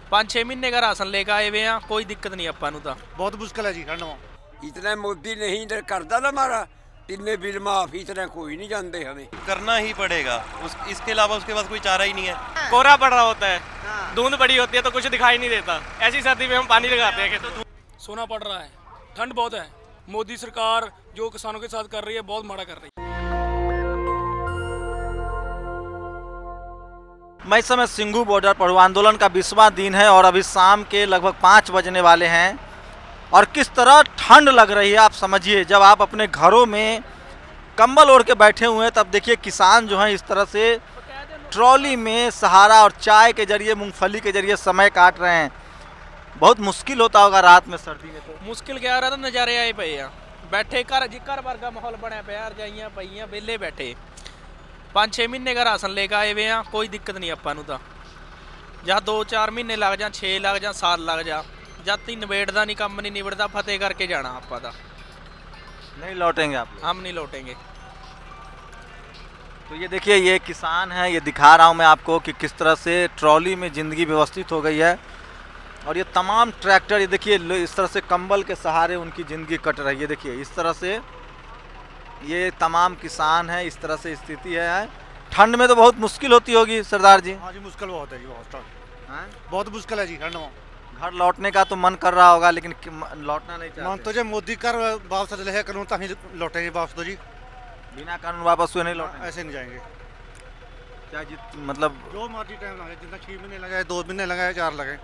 5-6 महीने का राशन लेके आए हुए हैं, कोई दिक्कत नहीं अपन ਨੂੰ ਤਾਂ बहुत मुश्किल है जी ठंड में। इतना मोदी नहीं इधर करता ना हमारा तिन्ने बिल माफ इतना कोई नहीं जानते हमें करना ही पड़ेगा इसके अलावा उसके पास कोई चारा ही नहीं है। कोहरा पड़ रहा होता है, धुंध बड़ी होती है तो कुछ दिखाई नहीं देता, ऐसी सर्दी में हम पानी लगाते हैं कि सोना पड़ रहा है, ठंड बहुत है। मोदी सरकार जो किसानों के साथ कर रही है बहुत माड़ा कर रही है। मैं इस समय सिंघू बॉर्डर पर हूँ। आंदोलन का 20वां दिन है और अभी शाम के लगभग 5 बजने वाले हैं और किस तरह ठंड लग रही है आप समझिए। जब आप अपने घरों में कंबल ओढ़ के बैठे हुए हैं तब देखिए किसान जो हैं इस तरह से ट्रॉली में सहारा और चाय के जरिए, मूंगफली के जरिए समय काट रहे हैं। बहुत मुश्किल होता होगा रात में सर्दी में। तो मुश्किल क्या रहा था, नज़ारे आए पे हैं बैठे घर वर्गा माहौल बनया पे रजाइयां पईयां वेले बैठे। 5-6 महीने का राशन लेके आए हुए हैं, कोई दिक्कत नहीं अपन ਨੂੰ ਤਾਂ ਜਾਂ 2-4 महीने लग जा, 6 लग जा, साल लग जा, जब तक निबेड़दा नहीं काम नहीं निबड़ता फतेह करके जाना आपा दा नहीं लौटेंगे आप लोग। हम नहीं लौटेंगे। तो ये देखिए ये किसान है, ये दिखा रहा हूँ मैं आपको कि किस तरह से ट्रॉली में ज़िंदगी व्यवस्थित हो गई है और ये तमाम ट्रैक्टर ये देखिए इस तरह से कंबल के सहारे उनकी ज़िंदगी कट रही है। देखिए इस तरह से ये तमाम किसान हैं, इस तरह से स्थिति है। ठंड में तो बहुत मुश्किल होती होगी सरदार जी। हाँ जी मुश्किल बहुत है जी, बहुत हैं? बहुत मुश्किल है जी ठंड में। घर लौटने का तो मन कर रहा होगा लेकिन लौटना नहीं मन चाहते। तो जो मोदी कर वापस ले करूँ तो ही लौटेंगे वापस तो जी, बिना कानून वापस हुए नहीं लौटेंगे। ऐसे नहीं जाएंगे। क्या जी मतलब जो मर्जी टाइम लगे, जितना 6 महीने लगे, 2 महीने लगे, 4 लगे,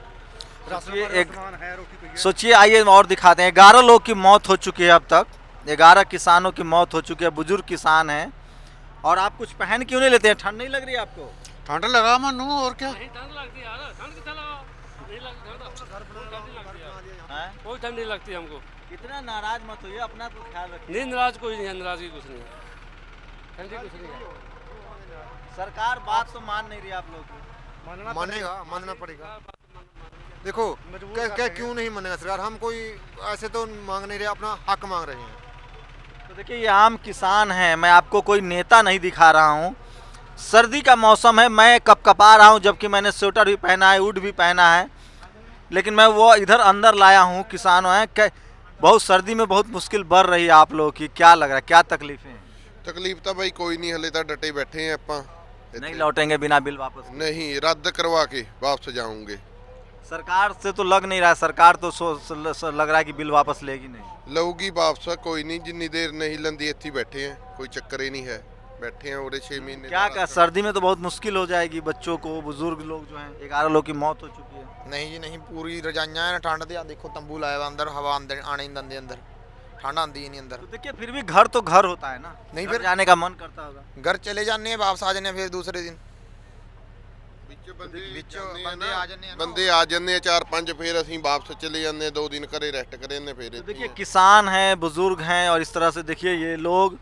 सोचिए एक है, रोटी पई है। सोचिए आइए और दिखाते हैं। 11 लोग की मौत हो चुकी है अब तक, 11 किसानों की मौत हो चुकी है, बुजुर्ग किसान हैं। और आप कुछ पहन क्यों नहीं लेते हैं? ठंड नहीं लग रही है आपको? ठंड लगा मनु और क्या। हैं? कोई ठंड नहीं लगती हमको। कितना नाराज मत होइए, अपना तो ख्याल रखिए। नहीं नाराज कोई नहीं है, नाराजगी कुछ नहीं है, ठंडी कुछ नहीं है। सरकार बात तो मान नहीं रही आप लोग की। मानेगा, मानना पड़ेगा। देखो क्या क्यों नहीं मानेगा सरकार, हम कोई ऐसे तो मांग नहीं रहे, अपना हक मांग रहे हैं। तो देखिए ये आम किसान हैं, मैं आपको कोई नेता नहीं दिखा रहा हूँ। सर्दी का मौसम है, मैं कपकपा रहा हूँ जबकि मैंने स्वेटर भी पहना है, हुड भी पहना है, लेकिन मैं वो इधर अंदर लाया हूँ। किसानों हैं बहुत सर्दी में बहुत मुश्किल बढ़ रही है आप लोगों की। क्या लग रहा है, क्या तकलीफें हैं? तकलीफ तो भाई कोई नहीं, हले तो डटे बैठे हैं ਆਪਾਂ। नहीं लौटेंगे बिना बिल वापस? नहीं, रद्द करवा के वापस जाऊंगे। सरकार से तो लग नहीं रहा है, सरकार तो लग रहा है कि बिल वापस लेगी नहीं। लऊगी वापस, कोई नहीं, जितनी देर नहीं लंदी इत्थे बैठे हैं, कोई चक्कर ही नहीं है, बैठे हैं और 6 महीने। क्या सर्दी में तो बहुत मुश्किल हो जाएगी बच्चों को, बुजुर्ग लोग जो हैं। 11 लोग की मौत हो चुकी है। नहीं जी नहीं, पूरी रजाइयां हैं ठंड दे, देखो तंबू लाया हुआ अंदर, हवा अंदर आने नहीं देंगे, अंदर ठंड आती ही नहीं अंदर। तो देखिए फिर भी घर तो घर होता है ना, नहीं घर फिर जाने का मन करता होगा। घर चले जाने हैं, वापस आ जाने फिर दूसरे दिन बंदे आ जाने 4-5, फिर ਅਸੀਂ वापस चले जाने, 2 दिन घरे रेस्ट करे ने फिर। तो देखिए किसान हैं, बुजुर्ग हैं और इस तरह से देखिए ये लोग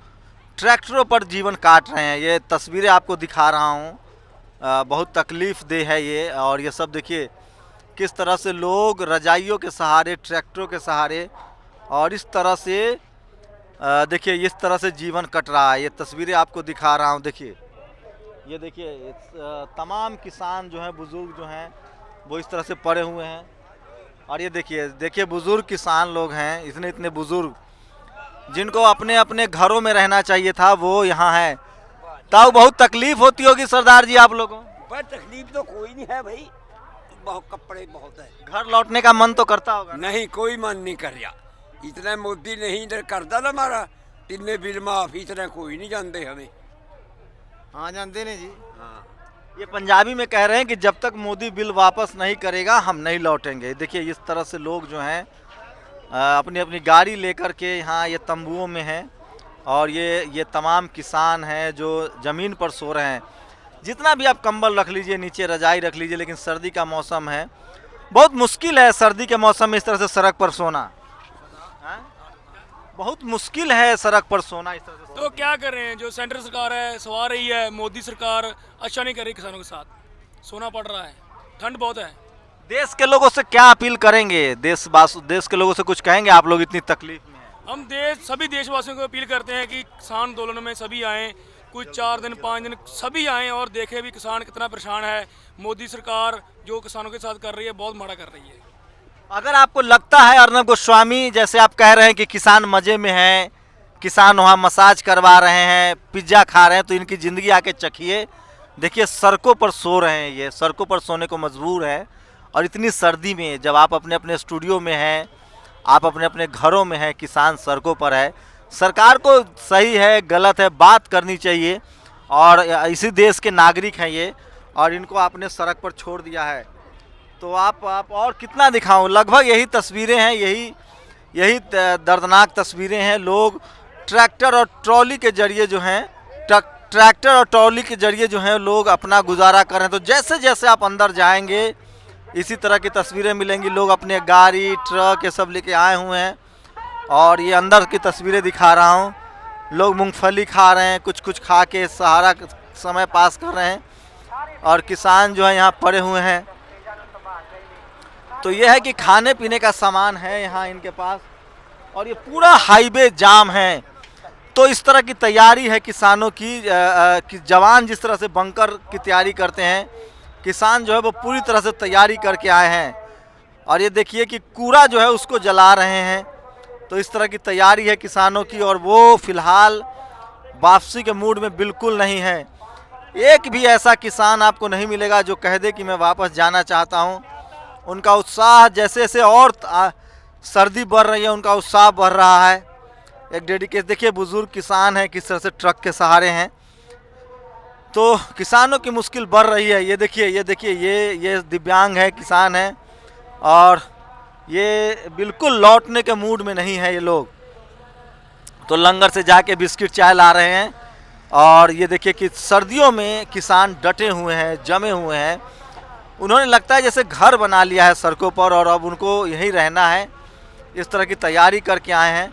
ट्रैक्टरों पर जीवन काट रहे हैं। ये तस्वीरें आपको दिखा रहा हूँ, बहुत तकलीफ दे है ये। और ये सब देखिए किस तरह से लोग रजाइयों के सहारे, ट्रैक्टरों के सहारे और इस तरह से देखिए इस तरह से जीवन कट रहा है। ये तस्वीरें आपको दिखा रहा हूँ। देखिए ये देखिए तमाम किसान जो हैं, बुजुर्ग जो हैं, वो इस तरह से पड़े हुए हैं। और ये देखिए बुजुर्ग किसान लोग हैं, इतने बुजुर्ग जिनको अपने अपने घरों में रहना चाहिए था, वो यहाँ है। तब बहुत तकलीफ होती होगी सरदार जी आप लोगों? पर तकलीफ तो कोई नहीं है भाई, बहुत कपड़े बहुत है। घर लौटने का मन तो करता होगा? नहीं, कोई मन नहीं कर रहा, इतना मोदी नहीं इधर करता ना हमारा तिन्ने बिल माफ इतना कोई नहीं जानते हमें। हाँ जानते नहीं जी। हाँ ये पंजाबी में कह रहे हैं कि जब तक मोदी बिल वापस नहीं करेगा हम नहीं लौटेंगे। देखिए इस तरह से लोग जो हैं अपनी अपनी गाड़ी लेकर के यहाँ ये तंबुओं में हैं और ये तमाम किसान हैं जो ज़मीन पर सो रहे हैं। जितना भी आप कंबल रख लीजिए, नीचे रजाई रख लीजिए, लेकिन सर्दी का मौसम है, बहुत मुश्किल है सर्दी के मौसम में इस तरह से सड़क पर सोना। बहुत मुश्किल है सड़क पर सोना इस तरह से। तो क्या कर रहे हैं, जो सेंट्रल सरकार है सवा रही है, मोदी सरकार अच्छा नहीं कर रही किसानों के साथ, सोना पड़ रहा है, ठंड बहुत है। देश के लोगों से क्या अपील करेंगे? देश के लोगों से कुछ कहेंगे? आप लोग इतनी तकलीफ में हैं। हम सभी देशवासियों को अपील करते हैं कि किसान आंदोलन में सभी आएँ, कुछ 4 दिन 5 दिन सभी आए और देखे भी किसान कितना परेशान है। मोदी सरकार जो किसानों के साथ कर रही है बहुत माड़ा कर रही है। अगर आपको लगता है अर्नब गोस्वामी, जैसे आप कह रहे हैं कि किसान मज़े में हैं, किसान वहाँ मसाज करवा रहे हैं, पिज्ज़ा खा रहे हैं, तो इनकी ज़िंदगी आके चखिए। देखिए सड़कों पर सो रहे हैं, ये सड़कों पर सोने को मजबूर है। और इतनी सर्दी में जब आप अपने अपने स्टूडियो में हैं, आप अपने अपने घरों में हैं, किसान सड़कों पर है। सरकार को सही है गलत है बात करनी चाहिए, और इसी देश के नागरिक हैं ये, और इनको आपने सड़क पर छोड़ दिया है। तो आप और कितना दिखाऊं, लगभग यही तस्वीरें हैं, यही दर्दनाक तस्वीरें हैं। लोग ट्रैक्टर और ट्रॉली के जरिए जो हैं ट्रैक्टर और ट्रॉली के जरिए जो हैं लोग अपना गुजारा कर रहे हैं। तो जैसे जैसे आप अंदर जाएंगे इसी तरह की तस्वीरें मिलेंगी। लोग अपने गाड़ी ट्रक ये सब लेके आए हुए हैं, और ये अंदर की तस्वीरें दिखा रहा हूँ। लोग मूंगफली खा रहे हैं, कुछ खा के सहारा समय पास कर रहे हैं, और किसान जो है यहाँ पड़े हुए हैं। तो ये है कि खाने पीने का सामान है यहाँ इनके पास, और ये पूरा हाईवे जाम है। तो इस तरह की तैयारी है किसानों की, कि जवान जिस तरह से बंकर की तैयारी करते हैं, किसान जो है वो पूरी तरह से तैयारी करके आए हैं। और ये देखिए कि कूड़ा जो है उसको जला रहे हैं। तो इस तरह की तैयारी है किसानों की, और वो फिलहाल वापसी के मूड में बिल्कुल नहीं है। एक भी ऐसा किसान आपको नहीं मिलेगा जो कह दे कि मैं वापस जाना चाहता हूँ। उनका उत्साह जैसे जैसे और सर्दी बढ़ रही है, उनका उत्साह बढ़ रहा है। एक डेडिकेट देखिए, बुजुर्ग किसान है किस तरह से ट्रक के सहारे हैं। तो किसानों की मुश्किल बढ़ रही है। ये देखिए ये दिव्यांग है, किसान है, और ये बिल्कुल लौटने के मूड में नहीं है ये लोग। तो लंगर से जाके बिस्किट चाय ला रहे हैं, और ये देखिए कि सर्दियों में किसान डटे हुए हैं, जमे हुए हैं। उन्होंने लगता है जैसे घर बना लिया है सड़कों पर, और अब उनको यहीं रहना है। इस तरह की तैयारी करके आए हैं,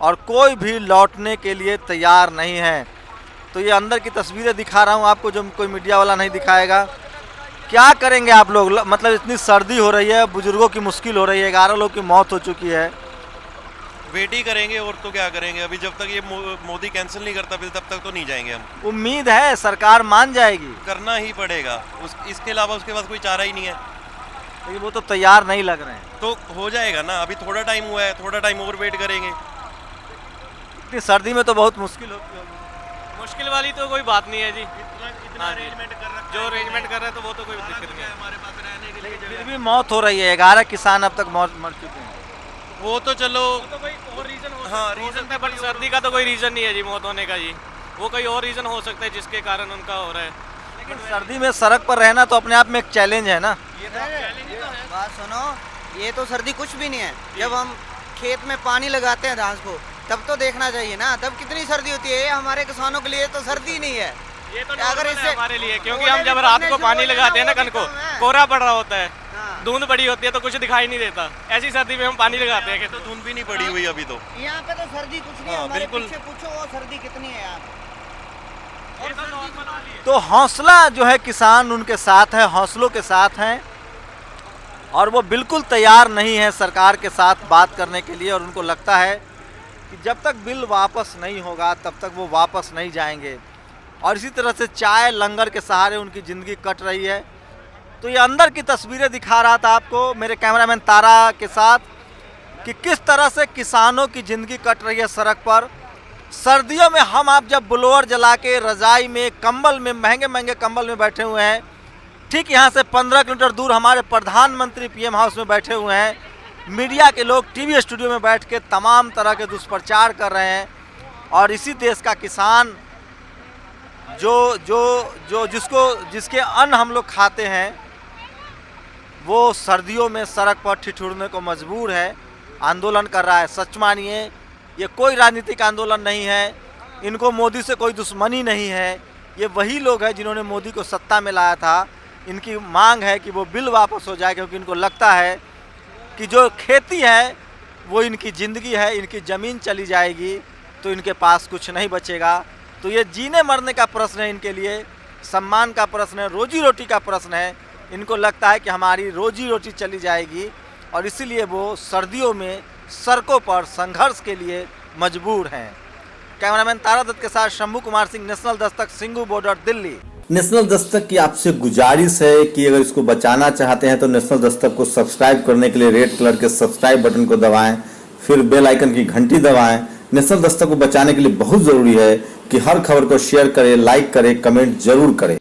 और कोई भी लौटने के लिए तैयार नहीं है। तो ये अंदर की तस्वीरें दिखा रहा हूँ आपको, जो कोई मीडिया वाला नहीं दिखाएगा। क्या करेंगे आप लोग, मतलब इतनी सर्दी हो रही है, बुजुर्गों की मुश्किल हो रही है, 11 लोग की मौत हो चुकी है। वेट ही करेंगे और तो क्या करेंगे। अभी जब तक ये मोदी कैंसिल नहीं करता बिल तब तक तो नहीं जाएंगे हम। उम्मीद है सरकार मान जाएगी, करना ही पड़ेगा, इसके अलावा उसके पास कोई चारा ही नहीं है। लेकिन वो तो तैयार नहीं लग रहे हैं। तो हो जाएगा ना, अभी थोड़ा टाइम हुआ है, थोड़ा टाइम और वेट करेंगे। इतनी सर्दी में तो बहुत मुश्किल होती होगी। मुश्किल वाली तो कोई बात नहीं है जी, इतना अरेंजमेंट कर रखा है, जो अरेंजमेट कर रहे हैं तो वो तो कोई दिक्कत नहीं है। हमारे पास रहने के लिए फिर भी मौत हो रही है, 11 किसान अब तक मर चुके हैं। वो तो चलो तो कोई और रीजन हो हाँ, हो सकता है, बट सर्दी का तो कोई रीजन नहीं है जी मौत होने का जी। वो कोई और रीजन हो सकता है जिसके कारण उनका हो रहा है। लेकिन सर्दी में सड़क पर रहना तो अपने आप में एक चैलेंज है ना। बात सुनो, ये तो सर्दी कुछ भी नहीं है। जब हम खेत में पानी लगाते हैं घास को, तब तो देखना चाहिए ना, तब कितनी सर्दी होती है। ये हमारे किसानों के लिए तो सर्दी नहीं है। ये तो अगर इससे हमारे लिए, क्योंकि हम जब रात को पानी लगाते हैं ना कन को, कोहरा पड़ रहा होता है, धुंध बड़ी होती है तो कुछ दिखाई नहीं देता। ऐसी सर्दी में हम पानी लगाते हैं। तो धुंध भी नहीं पड़ी हुई अभी तो। यहाँ पे तो सर्दी कुछ नहीं है। हाँ, हमारे बिल्कुल। पीछे पूछो वो सर्दी कितनी है यार। तो हौसला जो है किसान उनके साथ है, हौसलों के साथ हैं, और वो बिल्कुल तैयार नहीं है सरकार के साथ बात करने के लिए। और उनको लगता है कि जब तक बिल वापस नहीं होगा तब तक वो वापस नहीं जाएंगे। और इसी तरह से चाय लंगर के सहारे उनकी ज़िंदगी कट रही है। तो ये अंदर की तस्वीरें दिखा रहा था आपको मेरे कैमरामैन तारा के साथ, कि किस तरह से किसानों की ज़िंदगी कट रही है सड़क पर। सर्दियों में हम आप जब ब्लोअर जला के रज़ाई में, कंबल में, महंगे महंगे कंबल में बैठे हुए हैं, ठीक यहाँ से 15 किलोमीटर दूर हमारे प्रधानमंत्री पीएम हाउस में बैठे हुए हैं। मीडिया के लोग टीवी स्टूडियो में बैठ के तमाम तरह के दुष्प्रचार कर रहे हैं। और इसी देश का किसान जिसके अन्न हम लोग खाते हैं, वो सर्दियों में सड़क पर ठिठुरने को मजबूर है, आंदोलन कर रहा है। सच मानिए ये कोई राजनीतिक आंदोलन नहीं है, इनको मोदी से कोई दुश्मनी नहीं है। ये वही लोग हैं जिन्होंने मोदी को सत्ता में लाया था। इनकी मांग है कि वो बिल वापस हो जाए, क्योंकि इनको लगता है कि जो खेती है वो इनकी ज़िंदगी है, इनकी ज़मीन चली जाएगी तो इनके पास कुछ नहीं बचेगा। तो ये जीने मरने का प्रश्न है इनके लिए, सम्मान का प्रश्न है, रोजी रोटी का प्रश्न है। इनको लगता है कि हमारी रोजी रोटी चली जाएगी, और इसीलिए वो सर्दियों में सड़कों पर संघर्ष के लिए मजबूर हैं। कैमरामैन तारा दत्त के साथ Shambhu Kumar Singh, national Dastak, Singhu border, Delhi. National Dastak की आपसे गुजारिश है कि अगर इसको बचाना चाहते हैं तो नेशनल दस्तक को सब्सक्राइब करने के लिए रेड कलर के सब्सक्राइब बटन को दबाएं, फिर बेल आइकन की घंटी दबाएं। नेशनल दस्तक को बचाने के लिए बहुत जरूरी है कि हर खबर को शेयर करें, लाइक करें, कमेंट जरूर करें।